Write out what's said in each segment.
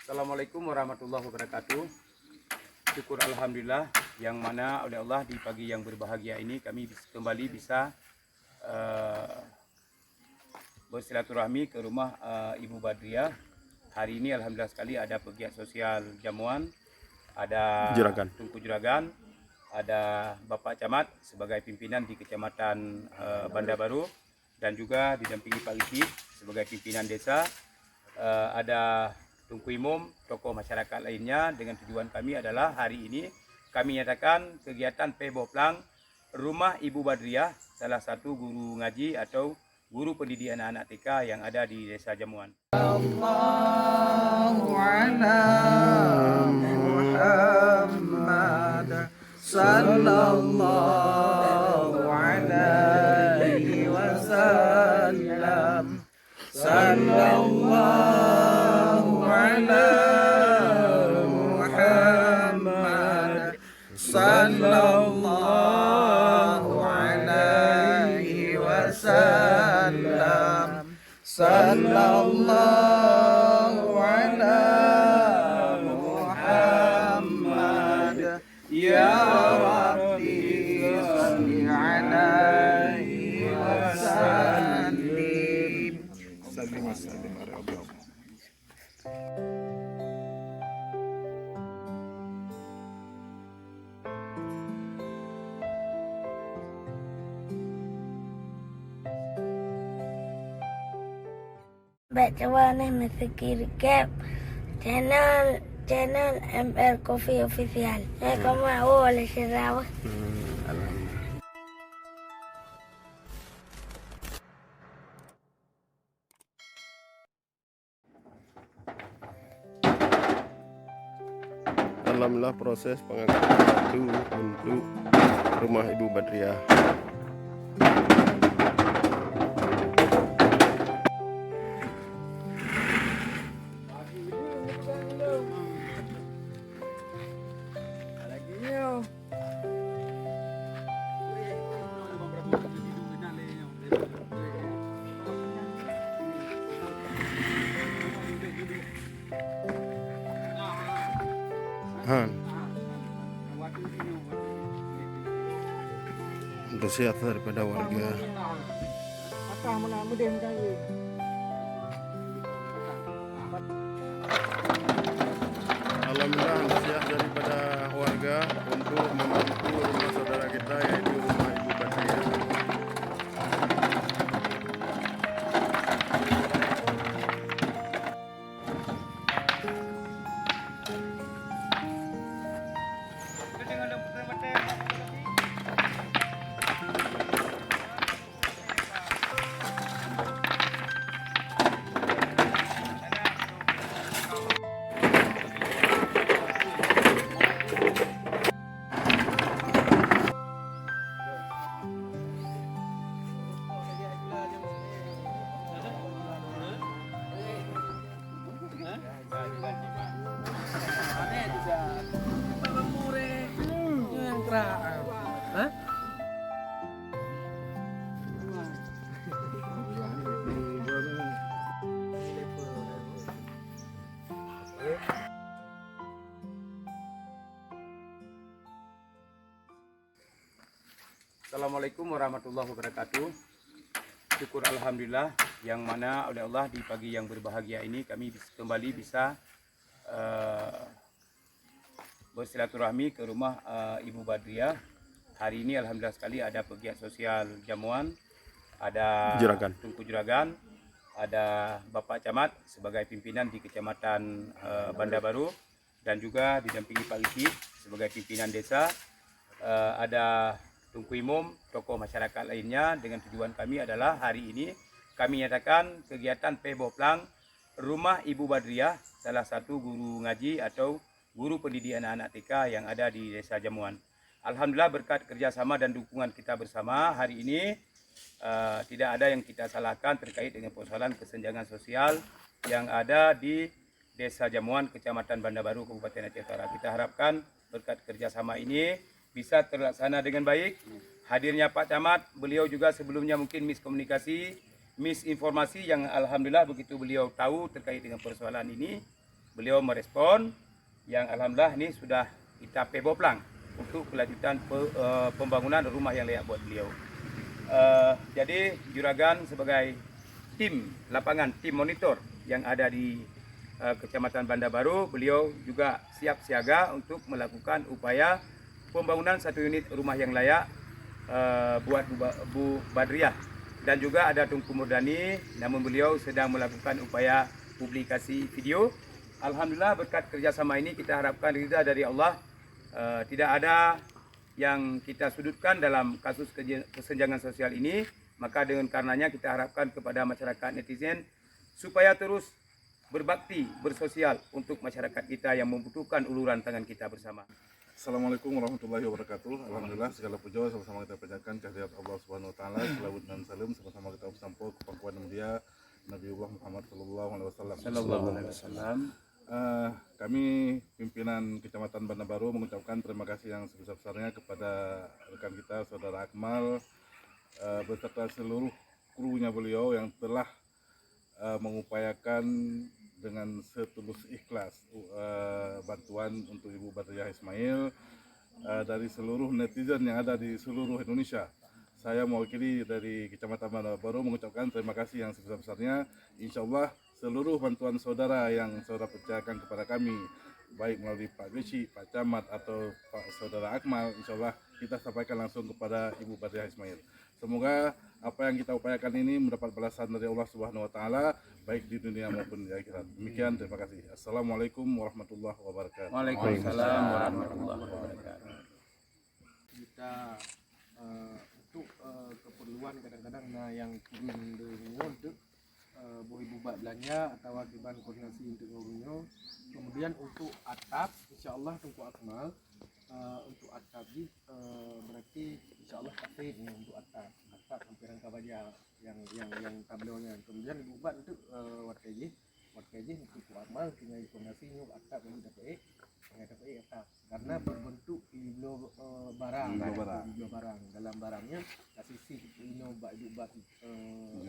Assalamualaikum warahmatullahi wabarakatuh. Syukur alhamdulillah yang mana oleh Allah di pagi yang berbahagia ini kami kembali bisa bersilaturahmi ke rumah Ibu Badriah. Hari ini alhamdulillah sekali ada pegiat sosial Jamuan, ada Tunku Juragan, ada Bapak Camat sebagai pimpinan di Kecamatan Bandar Baru, dan juga didampingi Pak Liki sebagai pimpinan desa. Ada Tunku Imum, tokoh masyarakat lainnya, dengan tujuan kami adalah hari ini kami nyatakan kegiatan Peboplang Rumah Ibu Badriah, salah satu guru ngaji atau guru pendidikan anak TK yang ada di Desa Jamuan. Sallallahu ala Muhammad sallallahu alaihi wasallam sallallahu ala Muhammad sallallahu alaihi wasallam sallallahu ala Muhammad ya Rabbi salli alaihi wasallim sallim wasallim ala Rabbih. Baca Mr. Cap channel ML Coffee Official. Kamu boleh share. Alhamdulillah proses pengangkatan batu untuk rumah Ibu Badriah. Antusias daripada warga. Alhamdulillah antusias daripada warga untuk membantu rumah saudara kita yaitu rumah Ibu Badriah. Assalamualaikum warahmatullahi wabarakatuh. Syukur alhamdulillah yang mana oleh Allah di pagi yang berbahagia ini kami kembali bisa bersilaturahmi ke rumah Ibu Badriah. Hari ini alhamdulillah sekali ada pegiat sosial Jamuan, ada Tunku Juragan, ada Bapak Camat sebagai pimpinan di Kecamatan Bandar Baru, dan juga didampingi Pak Liki sebagai pimpinan desa. Ada Tunku Imum, tokoh masyarakat lainnya, dengan tujuan kami adalah hari ini kami nyatakan kegiatan Peboplang Rumah Ibu Badriah, salah satu guru ngaji atau guru pendidikan anak TK yang ada di Desa Jamuan. Alhamdulillah berkat kerjasama dan dukungan kita bersama hari ini tidak ada yang kita salahkan terkait dengan persoalan kesenjangan sosial yang ada di Desa Jamuan, Kecamatan Bandar Baru, Kabupaten Aceh Utara. Kita harapkan berkat kerjasama ini bisa terlaksana dengan baik. Hadirnya Pak Camat, beliau juga sebelumnya mungkin miskomunikasi, misinformasi yang alhamdulillah begitu beliau tahu terkait dengan persoalan ini, beliau merespon yang alhamdulillah ini sudah kita peboplang untuk kelanjutan pembangunan rumah yang layak buat beliau. Jadi Juragan sebagai tim lapangan, tim monitor yang ada di Kecamatan Bandar Baru, beliau juga siap siaga untuk melakukan upaya pembangunan satu unit rumah yang layak buat Bu Badriah. Dan juga ada Tunku Murdani, namun beliau sedang melakukan upaya publikasi video. Alhamdulillah berkat kerjasama ini kita harapkan ridha dari Allah. Tidak ada yang kita sudutkan dalam kasus kesenjangan sosial ini. Maka dengan karenanya kita harapkan kepada masyarakat netizen supaya terus berbakti, bersosial untuk masyarakat kita yang membutuhkan uluran tangan kita bersama. Assalamualaikum warahmatullahi wabarakatuh. Alhamdulillah segala puja sama-sama kita panjatkan kehadirat Allah Subhanahu wa taala. Selawat dan salam sama-sama kita bersampo ke pangkuan mulia Nabiullah Muhammad sallallahu alaihi wasallam. Kami pimpinan Kecamatan Bandar Baru mengucapkan terima kasih yang sebesar-besarnya kepada rekan kita Saudara Akmal beserta seluruh krunya beliau yang telah mengupayakan dengan setulus ikhlas bantuan untuk Ibu Badriah Ismail dari seluruh netizen yang ada di seluruh Indonesia. Saya mewakili dari Kecamatan Bandar Baru mengucapkan terima kasih yang sebesar-besarnya. Insya Allah seluruh bantuan saudara yang saudara percayakan kepada kami, baik melalui Pak Geci, Pak Camat atau Pak Saudara Akmal, insya Allah kita sampaikan langsung kepada Ibu Badriah Ismail. Semoga apa yang kita upayakan ini mendapat balasan dari Allah Subhanahu wa taala baik di dunia maupun di akhirat. Demikian, terima kasih. Assalamualaikum warahmatullahi wabarakatuh. Waalaikumsalam warahmatullahi wabarakatuh. Kita untuk keperluan kadang-kadang yang turun dengan untuk ibu bak belanja atau akibat koordinasi untuk ngurunyo. Kemudian untuk atap, insya Allah Tunku Akmal untuk atap ini berarti insya Allah kasih untuk atap hampir rangka baja yang tablonya. Kemudian ibu bak untuk warkeji untuk Tunku Akmal tinggal koordinasi nyuk atap yang dapat atap karena berbentuk ilo barang dalam barangnya kasih ino bak jubat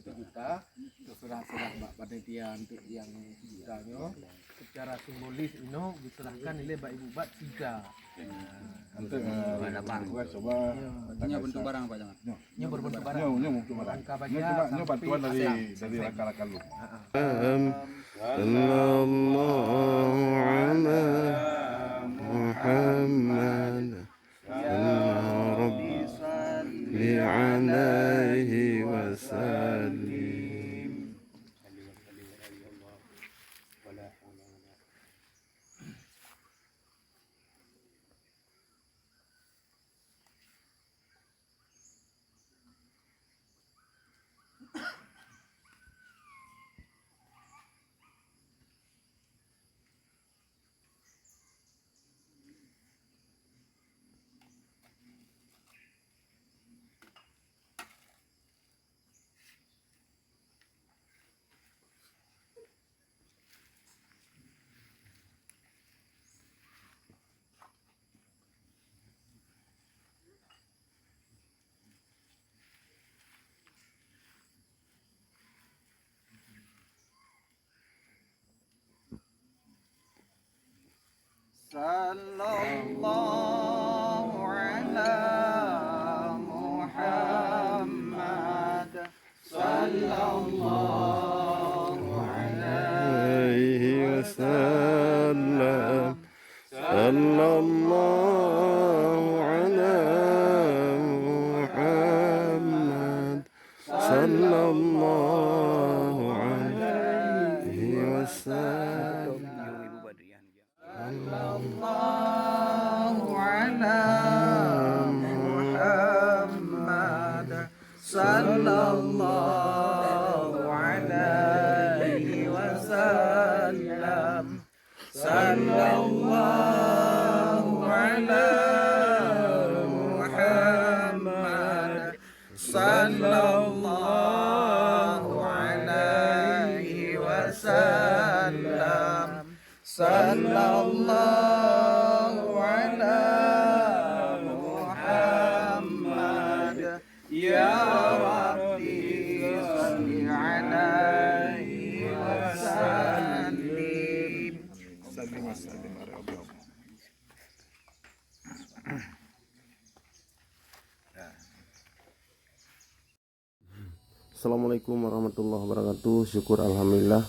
juta terserah bak panitia untuk yang jutanya secara simbolis ino diserahkan nilai bak ibu bat 3. Coba Artinya bentuk barang apa jangan? Nya berbentuk barang. bentuk barang. Angka baja Coba bantuan dari rekan-rekan lu. Sallallahu ala Muhammad Rabbi salli alaihi wasallim. Sallallahu ala Muhammad sallallahu alaihi wasallam. Sallallahu ala Muhammad sallallahu alaihi wasallam. Sallallahu ala Muhammad sallallahu alaihi wasallam. Sallallahu ala Muhammad sallallahu alaihi wasallam. Sallallahu ala Muhammad ya Rabbi salli alaihi wa sallim. Mas Adi Mari Abang. Assalamualaikum warahmatullahi wabarakatuh. Syukur alhamdulillah,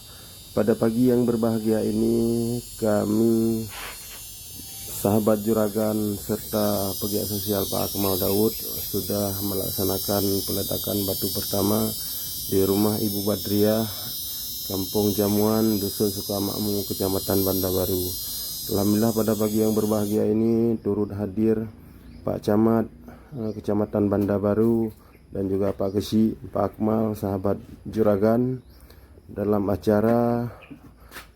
pada pagi yang berbahagia ini kami sahabat Juragan serta pegiat sosial Pak Akmal Daud sudah melaksanakan peletakan batu pertama di rumah Ibu Badriah, Kampung Jamuan, Dusun Sukamakmur, Kecamatan Banda Baru. Alhamdulillah pada pagi yang berbahagia ini turut hadir Pak Camat Kecamatan Banda Baru dan juga Pak Kesi, Pak Akmal, sahabat Juragan dalam acara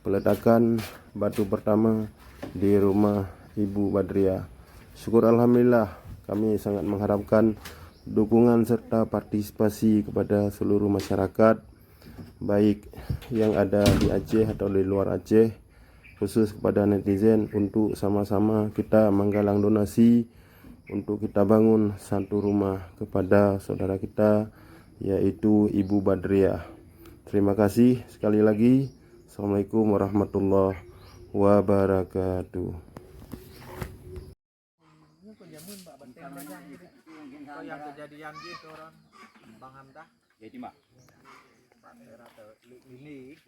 peletakan batu pertama di rumah Ibu Badriah. Syukur alhamdulillah, kami sangat mengharapkan dukungan serta partisipasi kepada seluruh masyarakat, baik yang ada di Aceh atau di luar Aceh, khusus kepada netizen, untuk sama-sama kita menggalang donasi untuk kita bangun satu rumah kepada saudara kita, yaitu Ibu Badriah. Terima kasih sekali lagi. Assalamualaikum warahmatullahi wabarakatuh. Yang kejadian gitu orang Bang Hamdah Jadi mak ini